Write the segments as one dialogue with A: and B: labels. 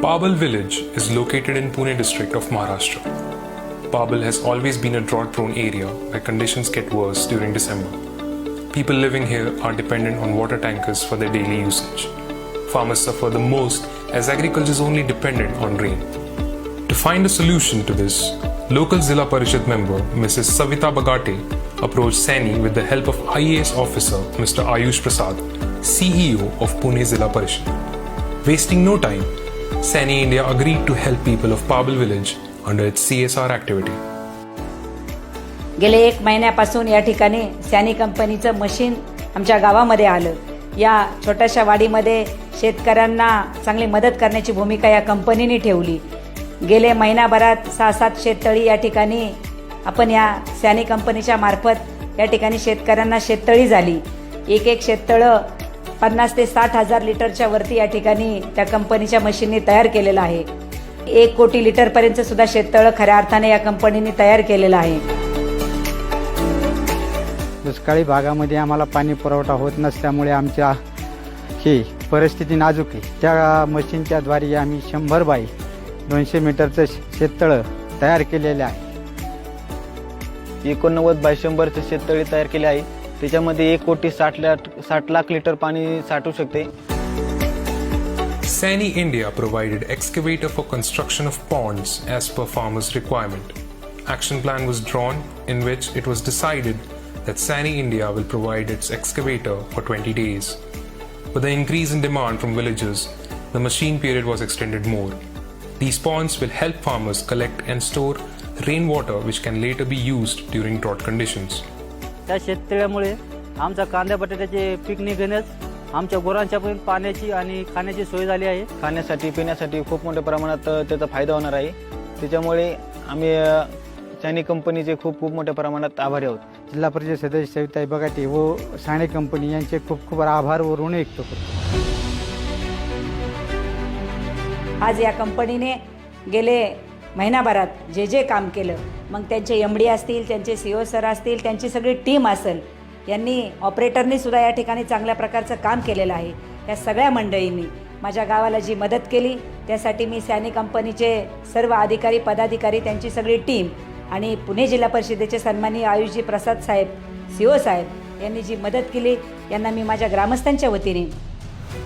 A: Pabal village is located in Pune district of Maharashtra. Pabal has always been a drought-prone area where conditions get worse during December. People living here are dependent on water tankers for their daily usage. Farmers suffer the most as agriculture is only dependent on rain. To find a solution to this, local Zilla Parishad member Mrs. Savita Bagate approached SANY with the help of IAS officer Mr. Ayush Prasad, CEO of Pune Zilla Parishad. Wasting no time, SANY India agreed to help people of Pabal village under its CSR activity.
B: गेले 1 महिन्यापासून या ठिकाणी सॅनी कंपनीचं machine आमच्या गावामध्ये आलं. या छोट्याशा वाडीमध्ये शेतकऱ्यांना चांगली मदत करण्याची भूमिका या कंपनीने ठेवली. गेले महिनाभरात 6-7 शेततळी या ठिकाणी आपण या सॅनी कंपनीच्या मार्फत या ठिकाणी शेतकऱ्यांना शेततळी झाली. एक शेततळं 50 ते 60 हजार लिटरच्या वरती या ठिकाणी त्या कंपनीच्या मशीनने तयार केलेलं आहे. 1 कोटी लिटरपर्यंत सुद्धा शेततळं खऱ्या अर्थाने या कंपनीने तयार केलेलं आहे.
C: दुष्काळी भागामध्ये आम्हाला पाणी पुरवठा होत नसल्यामुळे आमच्या ही परिस्थिती नाजूक आहे. त्या मशीनच्या द्वारे आम्ही 100 बाय 200 मीटरचं शेततळं तयार केलेले आहे.
D: 89 बाय 100चे शेततळे तयार केले आहे. त्याच्यामध्ये 1 कोटी 60 लाख लिटर पाणी साठवू शकते.
A: SANY India provided excavator for construction of ponds as per farmers' requirement. Action plan was drawn in which it was decided that SANY India will provide its excavator for 20 days. With the increase in demand from villagers, the machine period was extended more. These ponds will help farmers collect and store rainwater which can later be used during drought conditions.
E: त्या शेततळ्यामुळे आमचा कांदा बटाट्याचे पीक निघण्यास आमच्या गुरांच्या पण पाण्याची आणि खाण्याची सोय झाली आहे.
D: खाण्यासाठी पिण्यासाठी खूप मोठ्या प्रमाणात त्याचा फायदा होणार आहे. त्याच्यामुळे आम्ही सॅनी कंपनीचे खूप मोठ्या प्रमाणात आभारी आहोत.
C: जिल्हा परिषद सदस्य सविता बगाटे व साणे कंपनी यांचे खूप आभार व ऋण व्यक्त करतो.
B: आज या कंपनीने गेले महिनाभरात जे काम केलं, मग त्यांचे MD असतील, त्यांचे CO सर असतील, त्यांची सगळी टीम असेल, यांनी ऑपरेटरनी सुद्धा या ठिकाणी चांगल्या प्रकारचं काम केलेलं आहे. या सगळ्या मंडळींनी माझ्या गावाला जी मदत केली त्यासाठी मी सॅनी कंपनीचे सर्व अधिकारी पदाधिकारी, त्यांची सगळी टीम आणि पुणे जिल्हा परिषदेचे सन्माननीय आयुषजी प्रसाद साहेब, CO साहेब यांनी जी मदत केली, यांना मी माझ्या ग्रामस्थांच्या वतीने,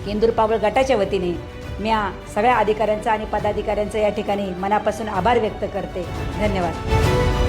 B: केंदूर पावळ गटाच्या वतीने मी सगळ्या अधिकाऱ्यांचा आणि पदाधिकाऱ्यांचा या ठिकाणी मनापासून आभार व्यक्त करते. धन्यवाद.